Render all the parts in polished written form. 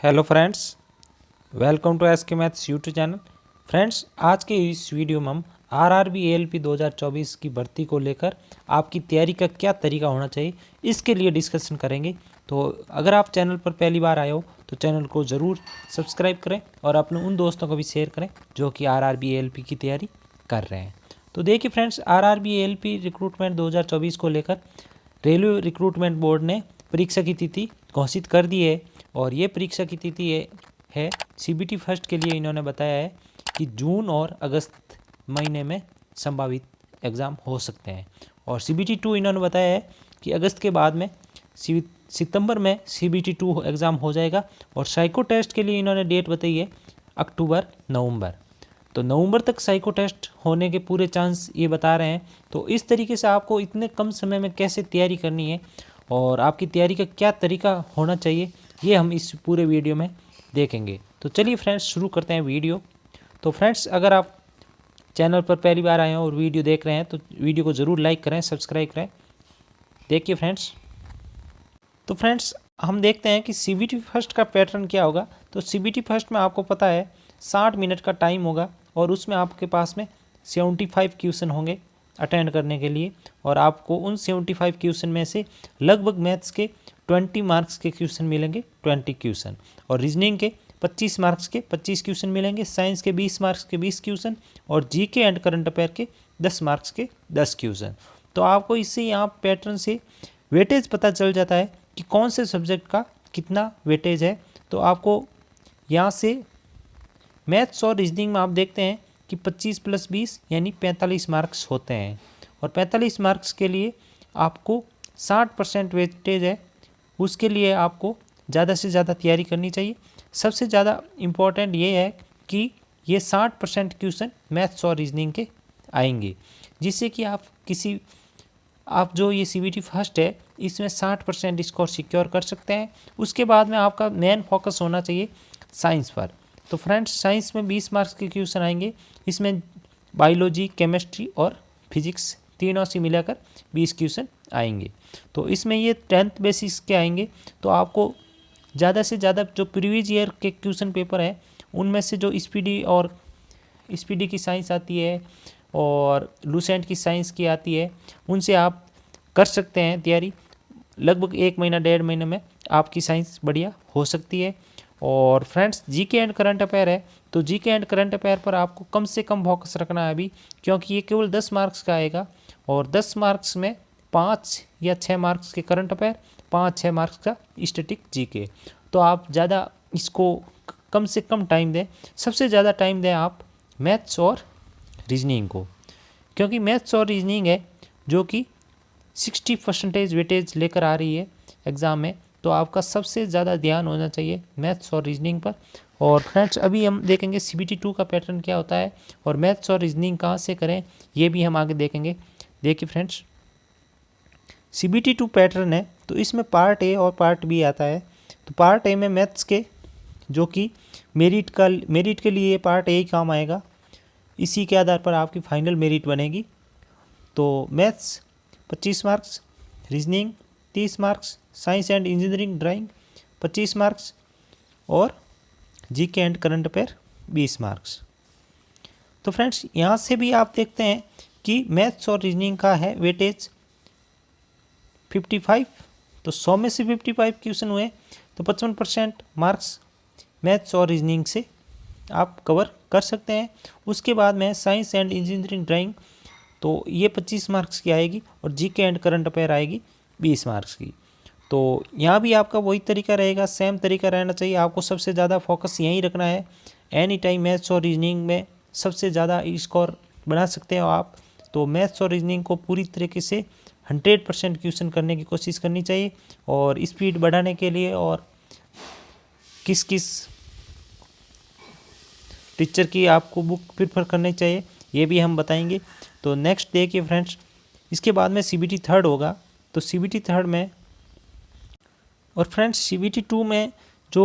Hello friends, welcome to S K maths YouTube channel. Friends, आज के इस video में हम आरआरबी एएलपी 2024 की भर्ती को लेकर आपकी तैयारी का क्या तरीका होना चाहिए इसके लिए डिस्कशन करेंगे। तो अगर आप चैनल पर पहली बार आए हो तो चैनल को ज़रूर सब्सक्राइब करें और अपने उन दोस्तों को भी शेयर करें जो कि आरआरबी एएलपी की तैयारी कर रहे हैं। तो देखिए फ्रेंड्स, आरआरबी एएलपी रिक्रूटमेंट 2024 को लेकर रेलवे रिक्रूटमेंट बोर्ड ने परीक्षा की तिथि घोषित कर दी है और ये परीक्षा की तिथि है सीबीटी फर्स्ट के लिए इन्होंने बताया है कि जून और अगस्त महीने में संभावित एग्ज़ाम हो सकते हैं। और सीबीटी टू इन्होंने बताया है कि अगस्त के बाद में सितंबर में सीबीटी टू एग्ज़ाम हो जाएगा। और साइको टेस्ट के लिए इन्होंने डेट बताई है अक्टूबर नवंबर। तो नवंबर तक साइको टेस्ट होने के पूरे चांस ये बता रहे हैं। तो इस तरीके से आपको इतने कम समय में कैसे तैयारी करनी है और आपकी तैयारी का क्या तरीका होना चाहिए ये हम इस पूरे वीडियो में देखेंगे। तो चलिए फ्रेंड्स, शुरू करते हैं वीडियो। तो फ्रेंड्स, अगर आप चैनल पर पहली बार आए हैं और वीडियो देख रहे हैं तो वीडियो को ज़रूर लाइक करें, सब्सक्राइब करें। देखिए फ्रेंड्स, तो फ्रेंड्स हम देखते हैं कि सीबीटी फर्स्ट का पैटर्न क्या होगा। तो सीबीटी फर्स्ट में आपको पता है 60 मिनट का टाइम होगा और उसमें आपके पास में 75 क्वेश्चन होंगे अटेंड करने के लिए। और आपको उन 75 क्वेश्चन में से लगभग मैथ्स के 20 मार्क्स के क्वेश्चन मिलेंगे, 20 क्वेश्चन, और रीजनिंग के 25 मार्क्स के 25 क्वेश्चन मिलेंगे, साइंस के 20 मार्क्स के 20 क्वेश्चन और जीके एंड करंट अफेयर के 10 मार्क्स के 10 क्वेश्चन। तो आपको इससे यहाँ पैटर्न से वेटेज पता चल जाता है कि कौन से सब्जेक्ट का कितना वेटेज है। तो आपको यहाँ से मैथ्स और रीजनिंग में आप देखते हैं कि 25 + 20 यानी 45 मार्क्स होते हैं। और 45 मार्क्स के लिए आपको 60% वेटेज है, उसके लिए आपको ज़्यादा से ज़्यादा तैयारी करनी चाहिए। सबसे ज़्यादा इम्पॉर्टेंट ये है कि ये 60% क्वेश्चन मैथ्स और रीजनिंग के आएंगे, जिससे कि आप जो ये सीबीटी फर्स्ट है इसमें 60% स्कोर सिक्योर कर सकते हैं। उसके बाद में आपका मेन फोकस होना चाहिए साइंस पर। तो फ्रेंड्स, साइंस में 20 मार्क्स के क्वेश्चन आएंगे। इसमें बायोलॉजी, केमिस्ट्री और फिजिक्स तीनों से मिलाकर 20 क्वेश्चन आएंगे। तो इसमें ये 10th बेसिस के आएंगे। तो आपको ज़्यादा से ज़्यादा जो प्रीवियस ईयर के क्वेश्चन पेपर है उनमें से जो स्पीडी की साइंस आती है और लूसेंट की साइंस की आती है उनसे आप कर सकते हैं तैयारी। लगभग 1 महीना 1.5 महीने में आपकी साइंस बढ़िया हो सकती है। और friends, GK and current affair है, तो जीके एंड करंट अफेयर पर आपको कम से कम फोकस रखना है अभी, क्योंकि ये केवल 10 मार्क्स का आएगा। और 10 मार्क्स में 5 या 6 मार्क्स के करंट अफेयर, 5-6 मार्क्स का स्टैटिक जीके। तो आप ज़्यादा इसको कम से कम टाइम दें। सबसे ज़्यादा टाइम दें आप मैथ्स और रीजनिंग को, क्योंकि मैथ्स और रीजनिंग है जो कि 60% वेटेज लेकर आ रही है एग्ज़ाम में। तो आपका सबसे ज़्यादा ध्यान होना चाहिए मैथ्स और रीजनिंग पर। और फ्रेंड्स, अभी हम देखेंगे सीबीटी टू का पैटर्न क्या होता है और मैथ्स और रीजनिंग कहाँ से करें ये भी हम आगे देखेंगे। देखिए फ्रेंड्स, सीबीटी टू पैटर्न है तो इसमें पार्ट ए और पार्ट बी आता है। तो पार्ट ए में मैथ्स के जो कि मेरिट के लिए पार्ट ए ही काम आएगा, इसी के आधार पर आपकी फाइनल मेरिट बनेगी। तो maths 25 marks, reasoning 30 marks, science and engineering drawing 25 marks और GK and current affair 20 marks. तो फ्रेंड्स, यहाँ से भी आप देखते हैं कि मैथ्स और रीजनिंग का है वेटेज 55। तो 100 में से 55 क्वेश्चन हुए तो 55% मार्क्स मैथ्स और रीजनिंग से आप कवर कर सकते हैं। उसके बाद में साइंस एंड इंजीनियरिंग ड्राइंग, तो ये 25 मार्क्स की आएगी और जीके एंड करंट अफेयर आएगी 20 मार्क्स की। तो यहाँ भी आपका वही तरीका रहेगा, सेम तरीका रहना चाहिए। आपको सबसे ज़्यादा फोकस यहीं रखना है। एनी टाइम मैथ्स और रीजनिंग में सबसे ज़्यादा स्कोर बना सकते हो आप। तो मैथ्स और रीजनिंग को पूरी तरीके से 100% क्वेश्चन करने की कोशिश करनी चाहिए। और स्पीड बढ़ाने के लिए और किस किस टीचर की आपको बुक प्रेफर करनी चाहिए ये भी हम बताएंगे। तो नेक्स्ट देखिए फ्रेंड्स, इसके बाद में सीबीटी थर्ड होगा। तो सीबीटी थर्ड में और फ्रेंड्स सीबीटी टू में जो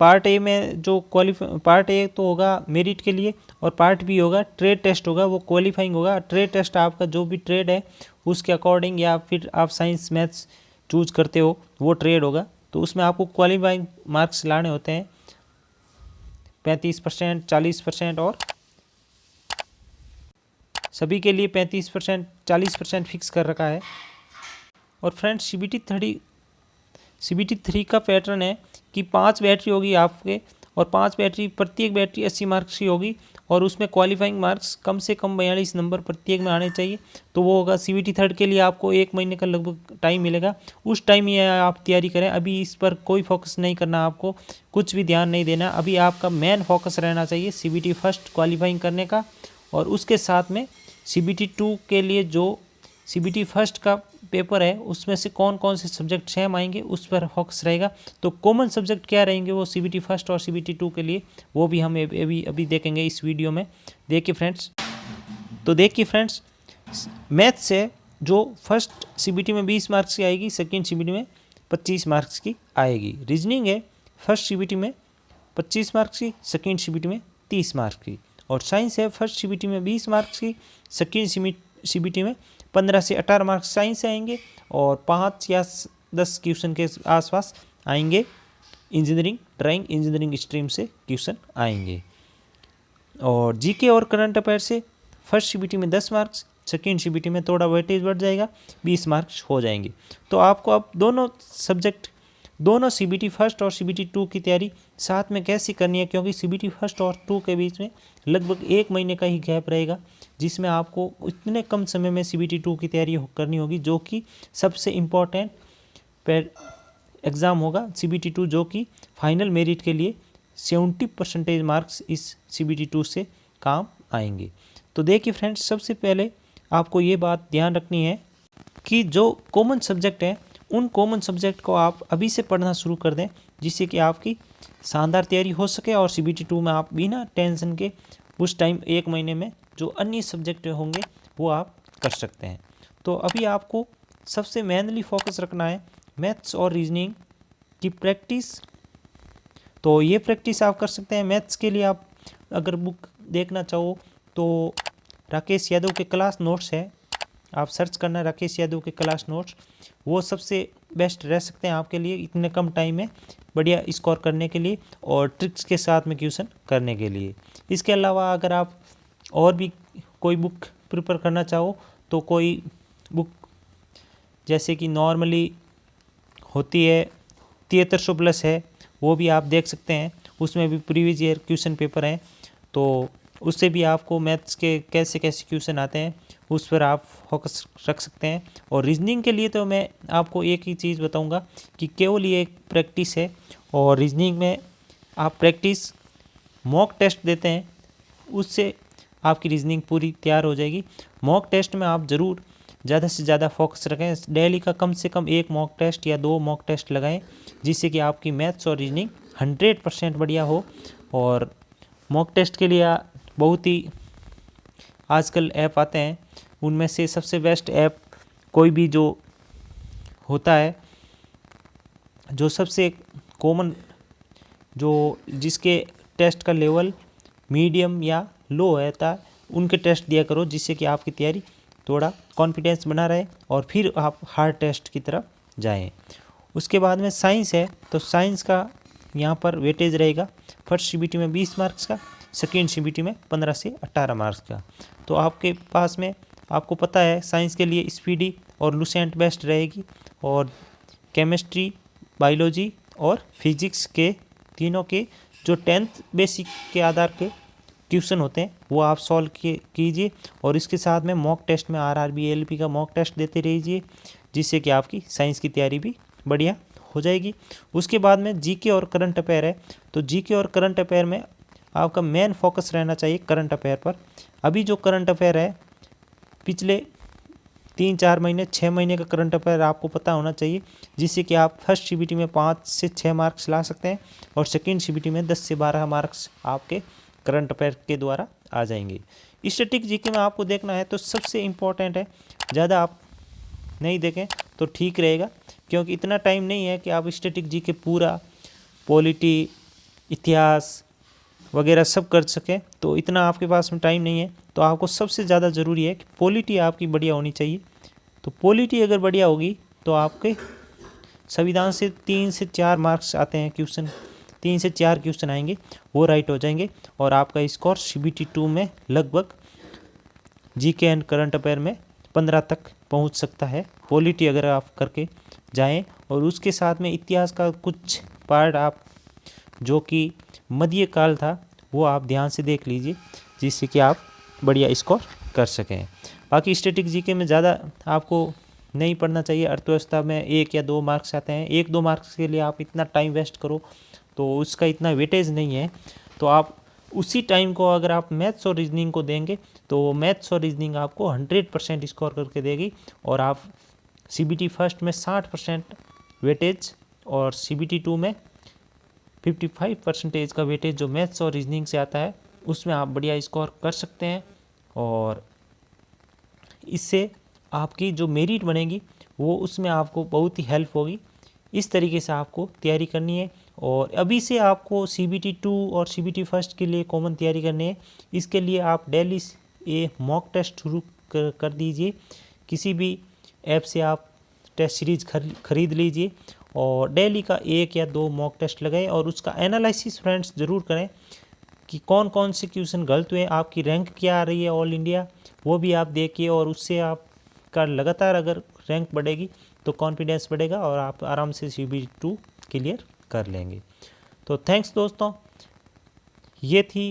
पार्ट ए में जो पार्ट ए तो होगा मेरिट के लिए और पार्ट बी होगा ट्रेड टेस्ट होगा, वो क्वालिफाइंग होगा। ट्रेड टेस्ट आपका जो भी ट्रेड है उसके अकॉर्डिंग, या फिर आप साइंस मैथ्स चूज करते हो वो ट्रेड होगा। तो उसमें आपको क्वालिफाइंग मार्क्स लाने होते हैं 35%, 40% और सभी के लिए 35%, 40% फिक्स कर रखा है। और फ्रेंड्स CBT 3 का पैटर्न है कि 5 बैटरी होगी आपके, और 5 बैटरी, प्रत्येक बैटरी 80 मार्क्स की होगी, और उसमें क्वालिफाइंग मार्क्स कम से कम 42 नंबर प्रत्येक में आने चाहिए। तो वो होगा CBT 3 के लिए आपको 1 महीने का लगभग टाइम मिलेगा, उस टाइम में आप तैयारी करें। अभी इस पर कोई फोकस नहीं करना, आपको कुछ भी ध्यान नहीं देना। अभी आपका मेन फोकस रहना चाहिए CBT फर्स्ट क्वालिफाइंग करने का, और उसके साथ में CBT 2 के लिए जो CBT फर्स्ट का पेपर है उसमें से कौन कौन से सब्जेक्ट सेम आएंगे उस पर फोकस रहेगा। तो कॉमन सब्जेक्ट क्या रहेंगे वो CBT फर्स्ट और CBT 2 के लिए, वो भी हम अभी देखेंगे इस वीडियो में। देखिए फ्रेंड्स, मैथ से जो फर्स्ट CBT में 20 मार्क्स की आएगी, सेकेंड CBT में 25 मार्क्स की आएगी। रीजनिंग है फर्स्ट CBT में 25 मार्क्स की, सेकेंड CBT में 30 मार्क्स की। और साइंस है फर्स्ट CBT में 20 मार्क्स की, सेकेंड CBT में 15 से 18 मार्क्स साइंस से आएंगे, और 5 या 10 क्वेश्चन के आसपास आएंगे इंजीनियरिंग स्ट्रीम से क्वेश्चन आएंगे। और जीके और करंट अफेयर से फर्स्ट CBT में 10 मार्क्स, सेकेंड CBT में थोड़ा वेटेज बढ़ जाएगा, 20 मार्क्स हो जाएंगे। तो आपको अब दोनों CBT फर्स्ट और CBT 2 की तैयारी साथ में कैसे करनी है, क्योंकि CBT फर्स्ट और 2 के बीच में लगभग 1 महीने का ही गैप रहेगा, जिसमें आपको इतने कम समय में CBT 2 की तैयारी करनी होगी, जो कि सबसे इम्पोर्टेंट एग्ज़ाम होगा CBT 2, जो कि फाइनल मेरिट के लिए 70% मार्क्स इस CBT 2 से काम आएंगे। तो देखिए फ्रेंड्स, सबसे पहले आपको ये बात ध्यान रखनी है कि जो कॉमन सब्जेक्ट है उन कॉमन सब्जेक्ट को आप अभी से पढ़ना शुरू कर दें, जिससे कि आपकी शानदार तैयारी हो सके, और CBT 2 में आप बिना टेंशन के उस टाइम 1 महीने में जो अन्य सब्जेक्ट होंगे वो आप कर सकते हैं। तो अभी आपको सबसे मेनली फोकस रखना है मैथ्स और रीजनिंग की प्रैक्टिस। तो ये प्रैक्टिस आप कर सकते हैं। मैथ्स के लिए आप अगर बुक देखना चाहो तो राकेश यादव के क्लास नोट्स है, आप सर्च करना राकेश यादव के क्लास नोट्स, वो सबसे बेस्ट रह सकते हैं आपके लिए इतने कम टाइम में बढ़िया स्कोर करने के लिए और ट्रिक्स के साथ में क्वेश्चन करने के लिए। इसके अलावा अगर आप और भी कोई बुक प्रिपेयर करना चाहो तो कोई बुक जैसे कि नॉर्मली होती है 7300 प्लस है, वो भी आप देख सकते हैं, उसमें भी प्रीवियस ईयर क्वेश्चन पेपर हैं, तो उससे भी आपको मैथ्स के कैसे कैसे क्वेश्चन आते हैं उस पर आप फोकस रख सकते हैं। और रीजनिंग के लिए तो मैं आपको एक ही चीज़ बताऊंगा कि केवल ये एक प्रैक्टिस है, और रीजनिंग में आप प्रैक्टिस मॉक टेस्ट देते हैं, उससे आपकी रीजनिंग पूरी तैयार हो जाएगी। मॉक टेस्ट में आप ज़रूर ज़्यादा से ज़्यादा फोकस रखें, डेली का कम से कम 1 मॉक टेस्ट या 2 मॉक टेस्ट लगाएं, जिससे कि आपकी मैथ्स और रीजनिंग 100% बढ़िया हो। और मॉक टेस्ट के लिए बहुत ही आजकल ऐप आते हैं, उनमें से सबसे बेस्ट ऐप कोई भी जो होता है, जो सबसे कॉमन, जो जिसके टेस्ट का लेवल मीडियम या लो रहता है, उनके टेस्ट दिया करो, जिससे कि आपकी तैयारी थोड़ा कॉन्फिडेंस बना रहे और फिर आप हार्ड टेस्ट की तरफ जाएं। उसके बाद में साइंस है, तो साइंस का यहाँ पर वेटेज रहेगा फर्स्ट CBT में 20 मार्क्स का, सेकेंड CBT में 15 से 18 मार्क्स का। तो आपके पास में आपको पता है साइंस के लिए स्पीडी और लुसेंट बेस्ट रहेगी, और केमिस्ट्री, बायोलॉजी और फिजिक्स के तीनों के जो 10th बेसिक के आधार के क्वेश्चन होते हैं वो आप सॉल्व कीजिए, और इसके साथ में मॉक टेस्ट में RRB ALP का मॉक टेस्ट देते रहिए, जिससे कि आपकी साइंस की तैयारी भी बढ़िया हो जाएगी। उसके बाद में जीके और करंट अफेयर है, तो जीके और करंट अफेयर में आपका मेन फोकस रहना चाहिए करंट अफेयर पर। अभी जो करंट अफेयर है पिछले 3-4 महीने 6 महीने का करंट अफेयर आपको पता होना चाहिए, जिससे कि आप फर्स्ट CBT में 5 से 6 मार्क्स ला सकते हैं, और सेकेंड CBT में 10 से 12 मार्क्स आपके करंट अफेयर के द्वारा आ जाएंगे। स्टैटिक जीके में आपको देखना है तो सबसे इम्पोर्टेंट है, ज़्यादा आप नहीं देखें तो ठीक रहेगा, क्योंकि इतना टाइम नहीं है कि आप स्टैटिक जीके पूरा पॉलिटी, इतिहास वगैरह सब कर सकें, तो इतना आपके पास में टाइम नहीं है। तो आपको सबसे ज़्यादा ज़रूरी है कि पॉलिटी आपकी बढ़िया होनी चाहिए। तो पॉलिटी अगर बढ़िया होगी तो आपके संविधान से 3 से 4 मार्क्स आते हैं क्वेश्चन, 3 से 4 क्वेश्चन आएंगे, वो राइट हो जाएंगे और आपका स्कोर CBT 2 में लगभग GK एंड करंट अफेयर में 15 तक पहुंच सकता है। पॉलिटी अगर आप करके जाएं और उसके साथ में इतिहास का कुछ पार्ट आप जो कि मध्यकाल था वो आप ध्यान से देख लीजिए, जिससे कि आप बढ़िया स्कोर कर सकें। बाकी स्टैटिक GK में ज़्यादा आपको नहीं पढ़ना चाहिए। अर्थव्यवस्था में 1 या 2 मार्क्स आते हैं, 1-2 मार्क्स के लिए आप इतना टाइम वेस्ट करो तो उसका इतना वेटेज नहीं है। तो आप उसी टाइम को अगर आप मैथ्स और रीजनिंग को देंगे तो मैथ्स और रीजनिंग आपको 100% स्कोर करके देगी और आप CBT फर्स्ट में 60% वेटेज और CBT 2 में 55% का वेटेज जो मैथ्स और रीजनिंग से आता है उसमें आप बढ़िया स्कोर कर सकते हैं और इससे आपकी जो मेरिट बनेगी वो उसमें आपको बहुत ही हेल्प होगी। इस तरीके से आपको तैयारी करनी है और अभी से आपको CBT 2 और CBT फर्स्ट के लिए कॉमन तैयारी करनी है। इसके लिए आप डेली ये मॉक टेस्ट शुरू कर दीजिए। किसी भी ऐप से आप टेस्ट सीरीज खरीद लीजिए और डेली का 1 या 2 मॉक टेस्ट लगाएं और उसका एनालिसिस फ्रेंड्स ज़रूर करें कि कौन कौन से क्वेश्चन गलत हुए, आपकी रैंक क्या आ रही है ऑल इंडिया, वो भी आप देखिए और उससे आपका लगातार अगर रैंक बढ़ेगी तो कॉन्फिडेंस बढ़ेगा और आप आराम से CBT 2 क्लियर कर लेंगे। तो थैंक्स दोस्तों, ये थी